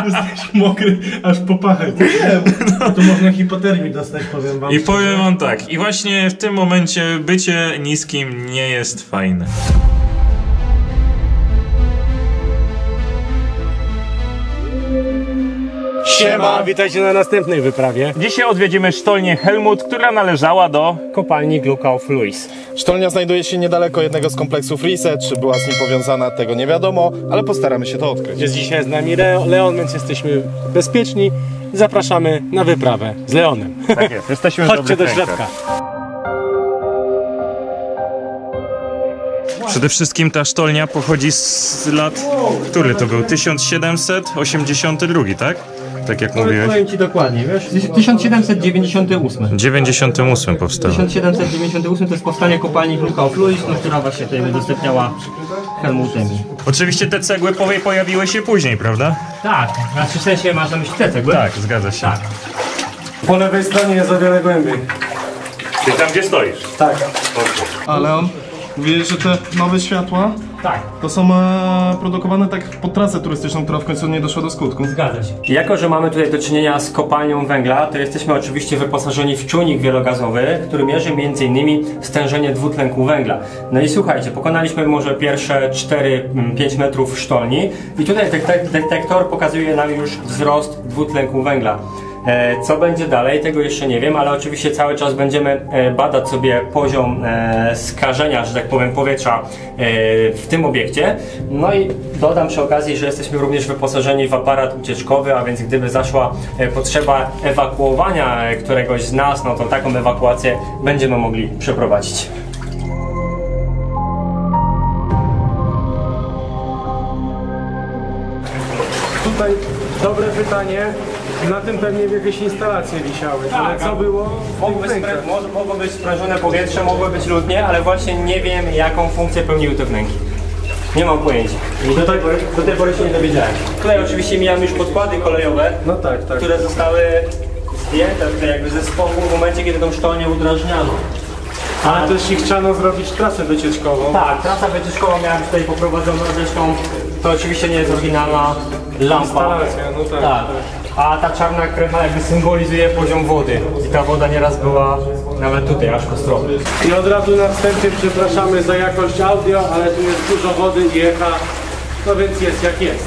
Jesteś mokry aż po pachę. No. Tu można hipotermii dostać, powiem wam. I powiem wam tak, i właśnie w tym momencie bycie niskim nie jest fajne. Siema, witajcie na następnej wyprawie. Dzisiaj odwiedzimy sztolnię Helmut, która należała do kopalni Glukauf-Luis. Sztolnia znajduje się niedaleko jednego z kompleksów Reset. Czy była z nim powiązana, tego nie wiadomo, ale postaramy się to odkryć. Jest dzisiaj z nami Leon, więc jesteśmy bezpieczni. Zapraszamy na wyprawę z Leonem. Tak jest, jesteśmy Chodźcie do środka. Przede wszystkim ta sztolnia pochodzi z lat... Który to był? 1782, tak? Tak jak mówiłeś. Powiem ci dokładnie, wiesz? 1798. 98 powstała. 1798 to jest powstanie kopalni Glukauf-Luis, która właśnie tutaj udostępniała Helmutowi. Oczywiście te cegły pojawiły się później, prawda? Tak, znaczy w sensie masz na myśli te cegły? Tak, zgadza się. Tak. Po lewej stronie jest o wiele głębiej. Ty tam gdzie stoisz? Tak. A Leon, mówisz, że te nowe światła Tak, to są produkowane tak pod trasę turystyczną, która w końcu nie doszła do skutku. zgadza się. Jako że mamy tutaj do czynienia z kopalnią węgla, to jesteśmy oczywiście wyposażeni w czujnik wielogazowy, który mierzy m.in. stężenie dwutlenku węgla. No i słuchajcie, pokonaliśmy może pierwsze 4-5 metrów sztolni i tutaj detektor pokazuje nam już wzrost dwutlenku węgla. Co będzie dalej, tego jeszcze nie wiem, ale oczywiście cały czas będziemy badać sobie poziom skażenia, że tak powiem, powietrza w tym obiekcie. No i dodam przy okazji, że jesteśmy również wyposażeni w aparat ucieczkowy, a więc gdyby zaszła potrzeba ewakuowania któregoś z nas, no to taką ewakuację będziemy mogli przeprowadzić. Tutaj dobre pytanie. Na tym pewnie jakieś instalacje wisiały. Ale co było? Mogło być sprężone powietrze, mogło być lutnie, ale właśnie nie wiem, jaką funkcję pełniły te wnęki. Nie mam pojęcia. Do tej pory się nie dowiedziałem. Tutaj oczywiście mijam już podkłady kolejowe, No tak, tak. które zostały zdjęte tutaj jakby ze stołu w momencie, kiedy tą sztolnię udrażniano. Ale też ich chciano zrobić trasę wycieczkową. Tak, trasa wycieczkowa miała być tutaj poprowadzona, zresztą to oczywiście nie jest oryginalna lampa. Instalacja, no tak. Tak. A ta czarna krecha jakby symbolizuje poziom wody. I ta woda nieraz była nawet tutaj, aż kostrowa. I od razu na wstępie przepraszamy za jakość audio, ale tu jest dużo wody i echa, no więc jest jak jest.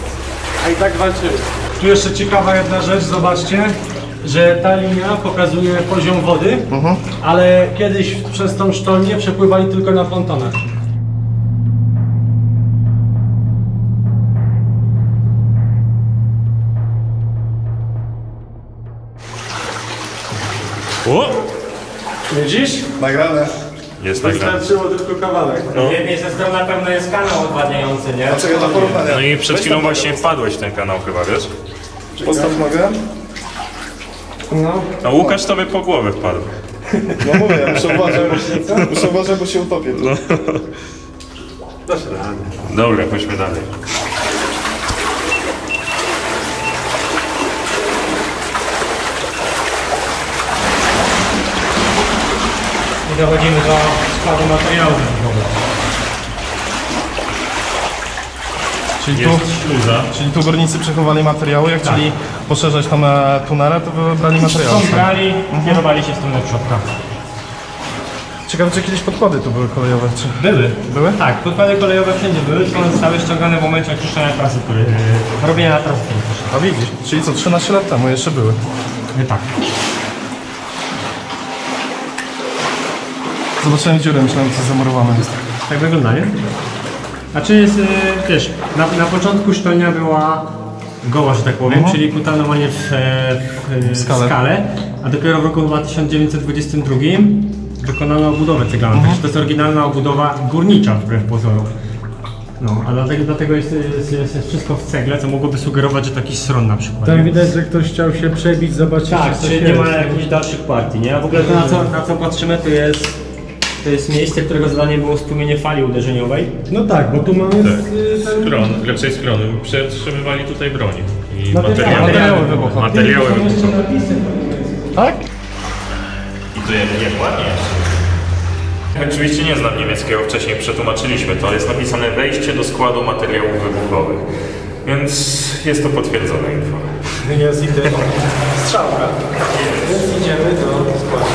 A i tak walczymy. Tu jeszcze ciekawa jedna rzecz, zobaczcie, że ta linia pokazuje poziom wody, ale kiedyś przez tą sztolnię przepływali tylko na pontonach. O! Widzisz? Nagrane. Jest tak. Wystarczyło tylko kawałek. Z jednej ze stron na pewno jest kanał odwadniający, nie? Czego do porównania? No i przed chwilą właśnie wpadłeś w ten kanał chyba, wiesz? Postaw nogę. No. A Łukasz tobie po głowę wpadł. No mówię, muszę uważać, bo się utopię. No. Dasz radę. Dobra, chodźmy dalej. I dochodzimy do składu materiałów. Czyli tu górnicy przechowali materiały, jak chcieli poszerzać tam tunele, to wybrali materiały. Brali, kierowali się z tym do środka. Ciekawe, czy jakieś podkłady tu były kolejowe, czy... Były. Były? Tak, podkłady kolejowe wszędzie były, tylko one zostały ściągane w momencie oczyszczania trasy, robienia trasy. A widzisz, czyli co, 13 lat temu jeszcze były. Tak. Zobaczyłem dziurę, myślałem, że zamurowane jest. Tak wygląda, nie? Znaczy jest, wiesz, na początku sztolnia była goła, że tak powiem, czyli kuta normalnie w skale, a dopiero w roku chyba 1922 wykonano obudowę ceglaną. Także to jest oryginalna obudowa górnicza wbrew pozorom. No, a dlatego jest wszystko w cegle, co mogłoby sugerować, że to jakiś stron na przykład. Tam widać, że ktoś chciał się przebić, zobaczyć, Tak, czy czy nie ma jakichś dalszych partii, nie? A w ogóle to na co patrzymy, to jest miejsce, którego zadaniem było stłumienie fali uderzeniowej. No tak, bo tu mamy Raczej skrony. Przetrzymywali tutaj broń. I materiały wybuchowe. Materiały wybuchowe. Tak? I to jest ładnie. Oczywiście nie znam niemieckiego, wcześniej przetłumaczyliśmy to, ale jest napisane wejście do składu materiałów wybuchowych. Więc jest to potwierdzone info. Jest i strzałka. Więc idziemy do składu.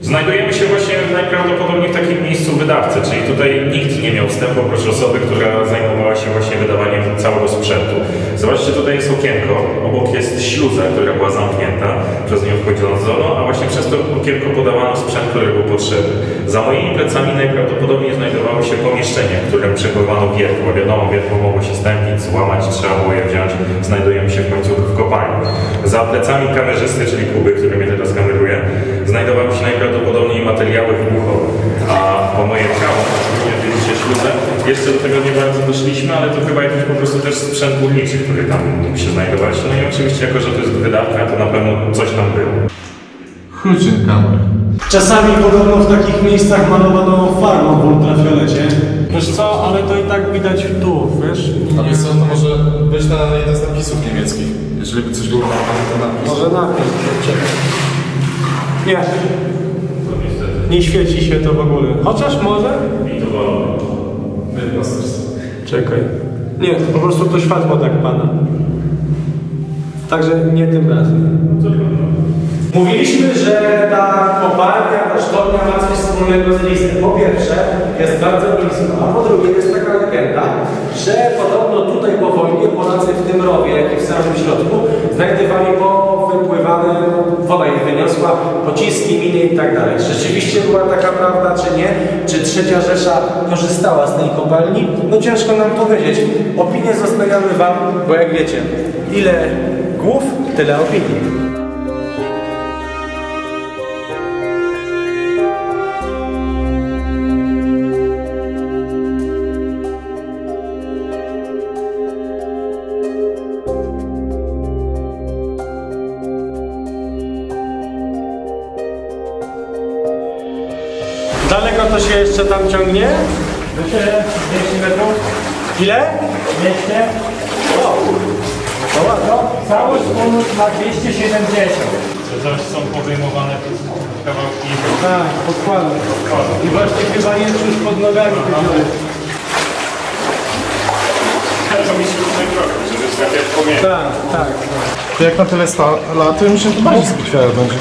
Znajdujemy się właśnie najprawdopodobniej w takim miejscu wydawcy, czyli tutaj nikt nie miał wstępu oprócz osoby, która zajmowała się właśnie wydawaniem całego sprzętu. Zobaczcie, tutaj jest okienko, obok jest śluza, która była zamknięta, przez nią wchodząco, a właśnie przez to okienko podawano sprzęt, który był potrzebny. Za moimi plecami najprawdopodobniej znajdowało się pomieszczenie, w którym przechowano wiertło. Wiadomo, wiertło mogło się stępić, złamać, trzeba było je wziąć. Znajdujemy się w końcu w kopalni. Za plecami kamerzysty, czyli Kuby, który mnie teraz kameruje, znajdowały się najprawdopodobniej materiały wybuchowe. A po moje prawo, również widzicie śluzę, jeszcze do tego nie bardzo doszliśmy, ale to chyba jakiś po prostu też sprzęt górniczy, który tam mógł się znajdować. No i oczywiście, jako że to jest wydawca, to na pewno coś tam było. Kluczy kamer. Czasami podobno w takich miejscach malowano farbą w ultrafiolecie. Wiesz co, ale to i tak widać tu, wiesz? A wiesz co, to może być na jeden z napisów niemieckich. Jeżeli by coś było na napis. Może napis. Nie. Nie świeci się to w ogóle. Chociaż może? Czekaj. Nie, to po prostu to światło tak pada. Także nie tym razem. Mówiliśmy, że ta kopalnia, ta sztolnia ma coś wspólnego z listem. Po pierwsze, jest bardzo blisko, a po drugie jest taka legenda, że podobno tutaj po wojnie Polacy w tym rowie, jak i w samym środku, znajdowali wypływane, woda ich wyniosła, pociski, miny i tak dalej. Rzeczywiście była taka prawda, czy nie? Czy Trzecia Rzesza korzystała z tej kopalni? No ciężko nam powiedzieć. Opinie zostawiamy wam, bo jak wiecie, ile głów, tyle opinii. Daleko to się jeszcze tam ciągnie? 200 metrów. Ile? 200. O, to ładno. Całość północ ma 270. Coś są podejmowane kawałki. Tak, podkłady. I właśnie chyba jest już pod nogami te dziury. To mi się tutaj trochę, żeby skakać pomiędzy. Tak, tak. To jak na tyle lat, to myślę, że to bardziej skutwiałe będzie.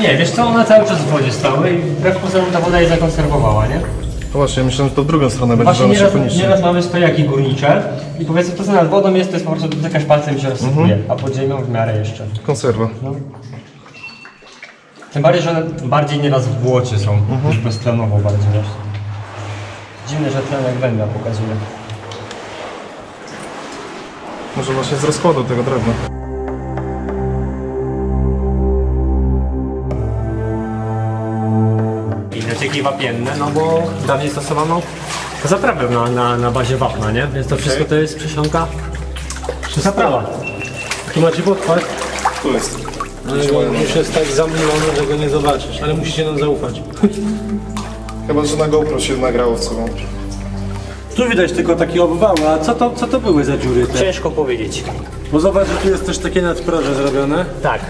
Nie, wiesz co, one cały czas w wodzie stały i wbrew pozorom ta woda je zakonserwowała, nie? No właśnie, myślę, że to w drugą stronę będzie, Właśnie że one się nieraz, poniszczy. nieraz mamy stojaki górnicze i powiedzmy to co nad wodą jest, to jest po prostu dotykasz palcem i się rozsypuje, a pod ziemią w miarę jeszcze. Konserwa. No. Tym bardziej, że one bardziej nieraz w błocie są, już beztlenowo bardziej właśnie. Dziwne, że tlenek węgla pokazuje. Może właśnie z rozkładu tego drewna. Inetyki wapienne, no bo dawniej stosowano zaprawę na bazie wapna, nie? Więc to wszystko to jest przesionka zaprawa. Tu macie podkład? Tu jest. Już jest tak zamglony, że go nie zobaczysz, ale musicie nam zaufać. Chyba, że na GoPro się nagrało w całą. Tu widać tylko takie obwały, a co to były za dziury te? Ciężko powiedzieć. Bo zobacz, że tu jest też takie nadproże zrobione. Tak.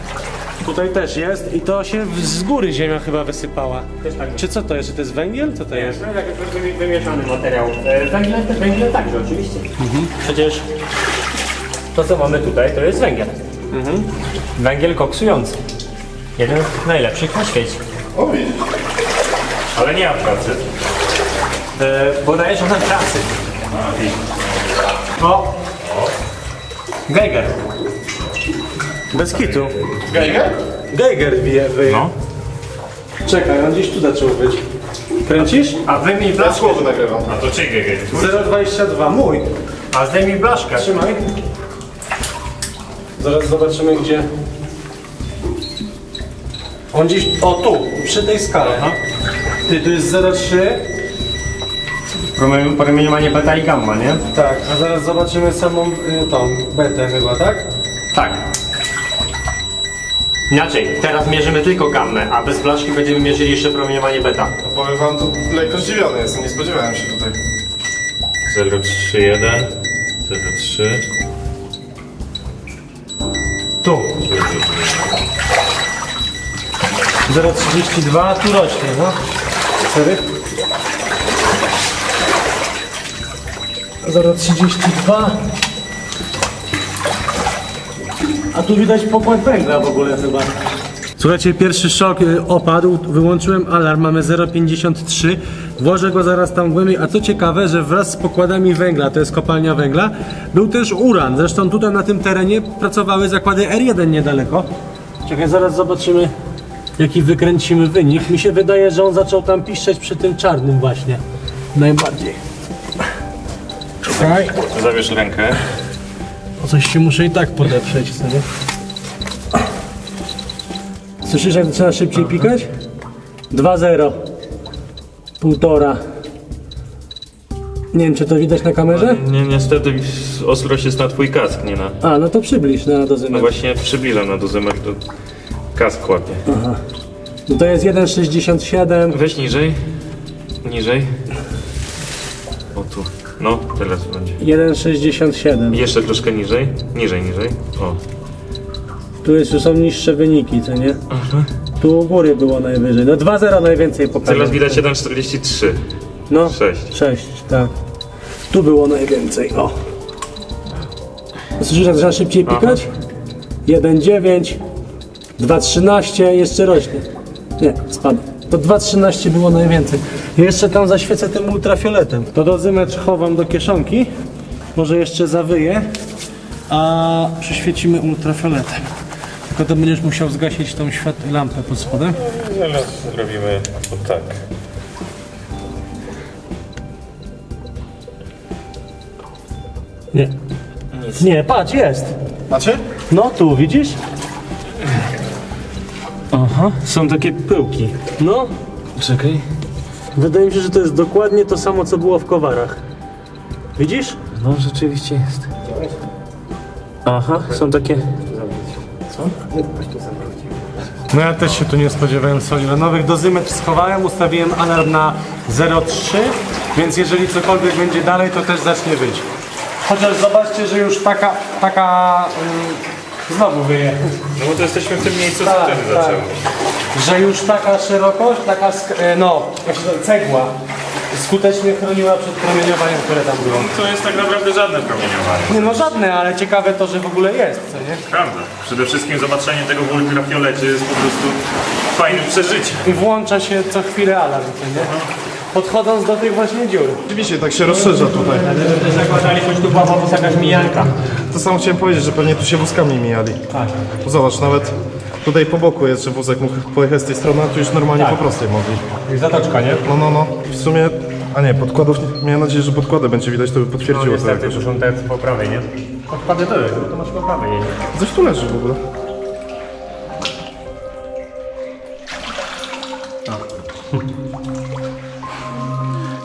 Tutaj też jest i to się z góry ziemia chyba wysypała. Tak. Czy co to jest? Czy to jest węgiel? Co to jest? No jak wymieszany materiał. Węgiel także oczywiście. Przecież to co mamy tutaj to jest węgiel. Węgiel koksujący. Jeden z najlepszych na świecie. O, widzisz. Ale nie ma pracy. Bo dajesz trochę pracy. O! Geiger. Bez kitu. Geiger? Geiger wyje. No. Czekaj, on gdzieś tu zaczął być. Kręcisz? A wyjmij Ja blaszkę. słowo nagrywam. A to czyj gege? 0,22, mój. A zdejmij blaszkę. Trzymaj. Zaraz zobaczymy gdzie. On gdzieś, o tu, przy tej skale. Ty, tu jest 0,3. Promieniowanie beta i gamma, nie? Tak, a zaraz zobaczymy samą tą betę chyba, tak? Tak. Inaczej, teraz mierzymy tylko gammę, a bez blaszki będziemy mierzyli jeszcze promieniowanie beta. No powiem wam, to lekko zdziwiony jestem, nie spodziewałem się tutaj. 031 03. Tu. 0,32, tu rośnie, no. 4. 0,32. A tu widać pokład węgla w ogóle chyba. Słuchajcie, pierwszy szok opadł, wyłączyłem alarm, mamy 0,53. Włożę go zaraz tam głębiej, a co ciekawe, że wraz z pokładami węgla, to jest kopalnia węgla, był też uran. Zresztą tutaj na tym terenie pracowały zakłady R1 niedaleko. Czekaj, zaraz zobaczymy, jaki wykręcimy wynik. Mi się wydaje, że on zaczął tam piszczeć przy tym czarnym właśnie. Najbardziej. Czekaj. Zabierz rękę. O coś się muszę i tak podeprzeć, co nie? Słyszysz, jak zaczyna szybciej pikać? 2-0. 1,5. Nie wiem, czy to widać na kamerze? Nie, niestety ostrość jest na twój kask, nie na... A, no to przybliż na dozymetr. No właśnie przybliżam na dozymetr, to kask łapie. Aha. No to jest 1,67. Weź niżej. Niżej. O tu. No, teraz będzie. 1,67. Jeszcze troszkę niżej. Niżej. O. Tu już są niższe wyniki, co nie? Tu u góry było najwyżej. No 2,0 najwięcej pokazało. Teraz widać 1,43. No, 6. 6, tak. Tu było najwięcej, o. Słyszysz, jak zaczyna szybciej pikać? 1,9. 2,13, jeszcze rośnie. Nie, spadł. To 2,13 było najwięcej. Jeszcze tam zaświecę tym ultrafioletem. To dozymetr chowam do kieszonki. Może jeszcze zawyję. A przyświecimy ultrafioletem. Tylko to będziesz musiał zgasić tą lampę pod spodem. Zaraz zrobimy to tak. Nie. Nic. Nie, patrz, jest. Macie? No tu, widzisz? Aha, są takie pyłki. No. Czekaj. Wydaje mi się, że to jest dokładnie to samo, co było w kowarach. Widzisz? No rzeczywiście jest. Aha, są takie... No ja też się tu nie spodziewałem nowych. Dozymetr schowałem, ustawiłem alarm na 0,3, więc jeżeli cokolwiek będzie dalej, to też zacznie wyjść. Chociaż zobaczcie, że już taka znowu wyje. No bo to jesteśmy w tym miejscu, co wtedy zaczęło. Że już taka szerokość, taka cegła skutecznie chroniła przed promieniowaniem, które tam było. To jest tak naprawdę żadne promieniowanie. Nie no żadne, ale ciekawe to, że w ogóle jest, co nie? Prawda. Przede wszystkim zobaczenie tego w ultrafiolecie jest po prostu fajnym przeżyciem. I włącza się co chwilę alarm, co nie? Podchodząc do tych właśnie dziur. Oczywiście, tak się rozszerza tutaj. Też zakładali, choć tu była po jakaś mijanka. To samo chciałem powiedzieć, że pewnie tu się wózkami mijali. Tak. Zobacz, nawet tutaj po boku jest, że wózek mógł pojechać z tej strony, a tu już normalnie po prostej mogli. I zatoczka, nie? No. W sumie, a nie, podkładów, miałem nadzieję, że podkłady będzie widać, to by potwierdziło to Niestety, jakoś. to są te po prawej, nie? Odpady to jest, to masz po prawej, nie? Coś tu leży w ogóle.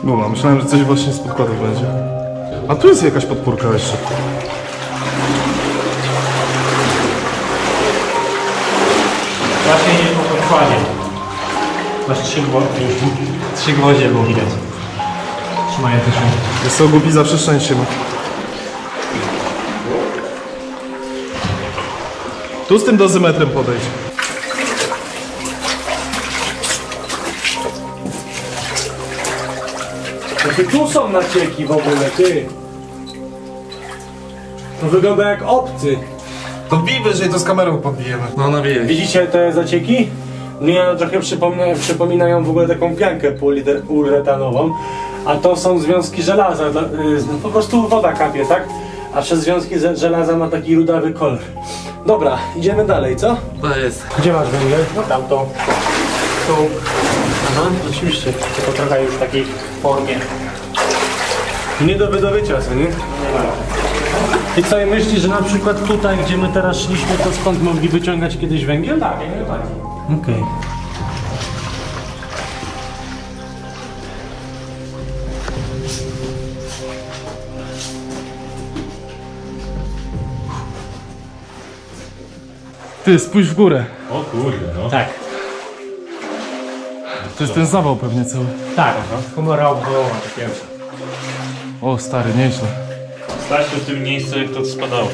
Guma, myślałem, że coś właśnie z podkładów będzie. A tu jest jakaś podpórka jeszcze. Właśnie nie po podkładzie. Masz 3 gwoździe było widać. Trzymają też. Jest to głupi, zawsze szczęście ma. Tu z tym dozymetrem podejdź. Jakie tu są nacieki w ogóle, ty? To wygląda jak obcy. To bij wyżej, to z kamerą podbijemy. No nawijaj. Widzicie te zacieki? Mnie one trochę przypominają w ogóle taką piankę poliuretanową. A to są związki żelaza. Po prostu woda kapie, tak? A przez związki żelaza ma taki rudawy kolor. Dobra, idziemy dalej, co? To jest. Gdzie masz węgiel? No tamto. Tu. Aha, oczywiście. Tylko trochę już w takiej formie. Nie do wydobycia, co nie? I co, i myślisz, że na przykład tutaj, gdzie my teraz szliśmy, to skąd mogli wyciągać kiedyś węgiel? Tak, jak najbardziej. Okej. Ty, spójrz w górę. O kurde, no. Tak, To jest ten zawał pewnie cały. tak. Humora obwołowa, takie. O, stary, nieźle. Stać tu w tym miejscu, jak to spadało.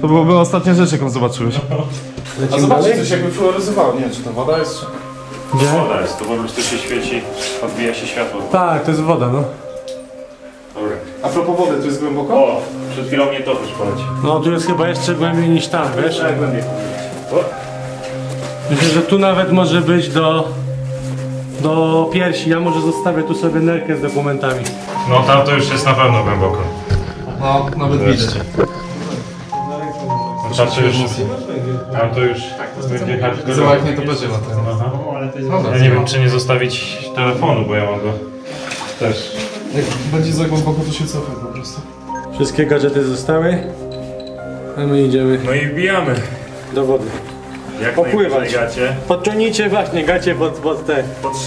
To byłoby ostatnia rzecz, jaką zobaczyłeś. A zobaczcie, dalej? coś jakby fluoryzowało. Nie wiem, czy to woda jest, czy... Woda jest, to po prostu się świeci, odbija się światło. Tak, to jest woda, no. Dobra. A propos wody, to jest głęboko? O, przed chwilą mnie to też poleci. No tu jest chyba jeszcze głębiej niż tam, wiesz? Tak, głębiej. Myślę, że tu nawet może być do piersi. Ja może zostawię tu sobie nerkę z dokumentami. No tam to już jest na pewno głęboko. No, nawet widać. Tam to już będzie hardcore. Zobacz, nie to będzie na ten. Ja nie wiem, czy nie zostawić telefonu, bo ja mam go też. Jak będzie za głęboko, to się cofaj po prostu. Wszystkie gadżety zostały. A my idziemy No i wbijamy. do wody. Jak Popływać. najwyżej gacie. Podciągnijcie właśnie gacie Pod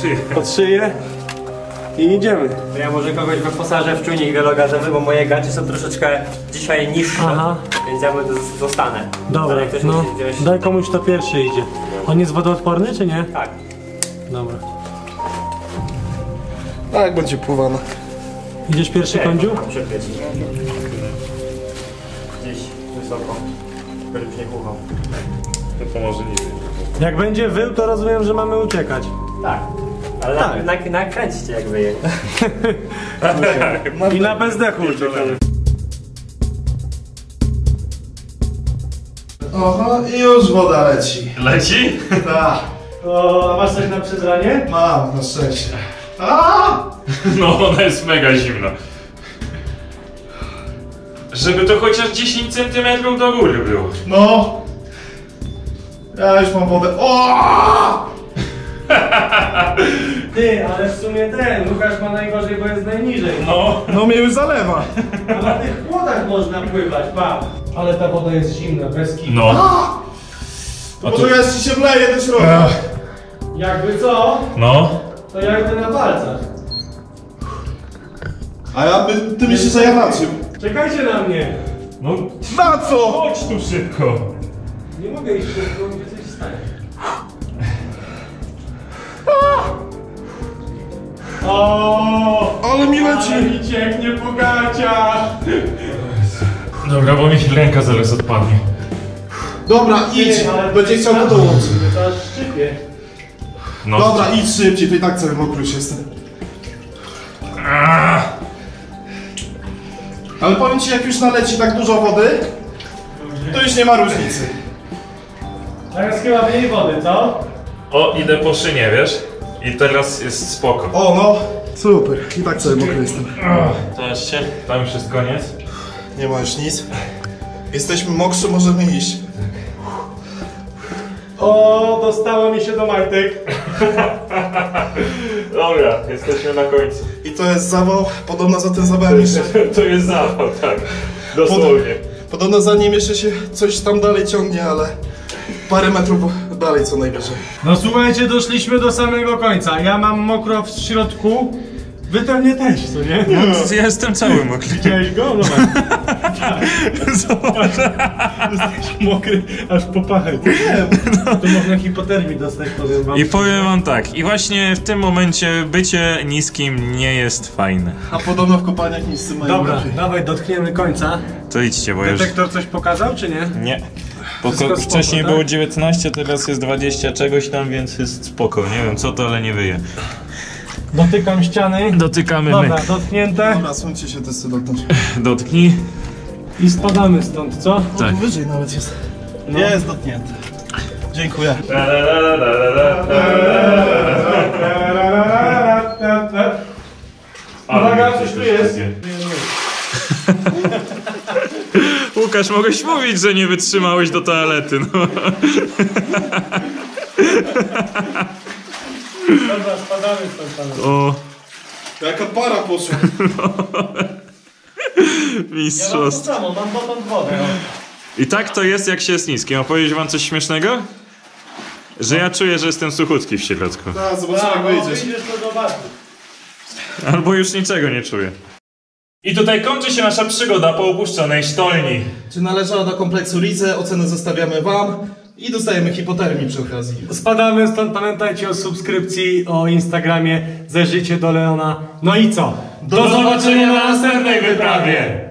szyję. pod szyję i idziemy. To ja może kogoś wyposażę w czujnik wielogazowy, bo moje gacie są troszeczkę dzisiaj niższe, Aha. więc ja zostanę. Dobra, Ale ktoś no musi wziąć... daj komuś to pierwszy idzie. On jest wodoodporny czy nie? Tak. Dobra. Tak, będzie pływana. Idziesz pierwszy, Kądziu? Przypieć. Gdzieś wysoko. Żebyś nie kuchał. To pomoże niżej. Jak będzie wył, to rozumiem, że mamy uciekać. Tak. Ale Tak. nakręćcie jak wyje. I na bezdechu uciekamy. Oho, i już woda leci. Leci? Tak, O, a masz coś na przezranie? mam, na szczęście. A! No ona jest mega zimna. Żeby to chociaż 10 cm do góry było. No. Ja już mam wodę. O! Ty, ale w sumie Łukasz ma najgorzej, bo jest najniżej. No. No mnie już zalewa. A na tych płotach można pływać, pa. Ale ta woda jest zimna, bez kitu. No. Bo to jeszcze się wleje do środka. Jakby co, No. to jakby na palcach. A ja ty mi się zajadaczył. Czekajcie na mnie. No. Na co? Chodź tu szybko. Nie mogę iść, bo mi się coś stanie. O, Ale mi leci. ale mi cieknie po gaciach. Dobra, bo mi ręka zaraz odpadnie. Dobra, idź. Będzie chciał to dołączyć. To aż szczypie. No. Dobra, idź szybciej, to i tak cały mokry już jestem. Ale powiem ci, jak już naleci tak dużo wody, to już nie ma różnicy. Teraz chyba mniej wody, co? O, idę po szynie, wiesz? I teraz jest spoko. O no, super. I tak cały mokry jestem. Zobaczcie, tam już jest koniec. Nie ma już nic. Jesteśmy mokrzy, możemy iść. O, dostało mi się do majtek. Dobra, jesteśmy na końcu. I to jest zawał, podobno za ten zawał jeszcze. To jest zawał, tak. Dosłownie. Podobno za nim jeszcze się coś tam dalej ciągnie, ale parę metrów dalej co najwyżej. No słuchajcie, doszliśmy do samego końca. Ja mam mokro w środku. Wy pewnie też, co nie? Ja jestem cały mokry. Widziałeś go? Zobacz. Jesteś mokry aż po pachę. To można hipotermii dostać, powiem wam. I powiem wam tak, i właśnie w tym momencie bycie niskim nie jest fajne. A podobno w kopalniach niscy mają Dobra, lepiej. dawaj, dotkniemy końca. To idźcie, bo już... Detektor coś pokazał, czy nie? Nie. Bo Wszystko wcześniej spoko, było tak? 19, teraz jest 20 czegoś tam, więc jest spoko. Nie wiem co to, ale nie wyje. Dotykam ściany. Dotykamy Dobra, my. dotknięte. Dobra, słuchajcie się testy dotknąć. Dotknij. I spadamy stąd, co? Tak. Wyżej nawet jest. Jest dotknięty. Dziękuję. Uwaga, coś tu jest. Łukasz, mogłeś mówić, że nie wytrzymałeś do toalety, no. Dobra, spadamy stąd, panowie. O, Jaka para poszła. Ja mam to mistrzostwo. samo, mam dotąd wodę. I tak to jest, jak się jest niskim. A powiedzieć wam coś śmiesznego? Że ja czuję, że jestem suchutki w środku. Tak, zobaczymy jak wyjdziesz. Wyjdziesz, to zobaczysz. Albo już niczego nie czuję. I tutaj kończy się nasza przygoda po opuszczonej sztolni. Czy należała do kompleksu Rize? Ocenę zostawiamy wam. I dostajemy hipotermii przy okazji. Spadamy stąd, pamiętajcie o subskrypcji, o Instagramie, zajrzyjcie do Leona. No i co? Do zobaczenia na następnej wyprawie!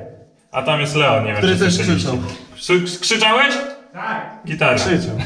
A tam jest Leon, nie wiem, Który czy też słyszeliście. krzyczał. Krzyczałeś? Tak. Gitara. Krzyczał.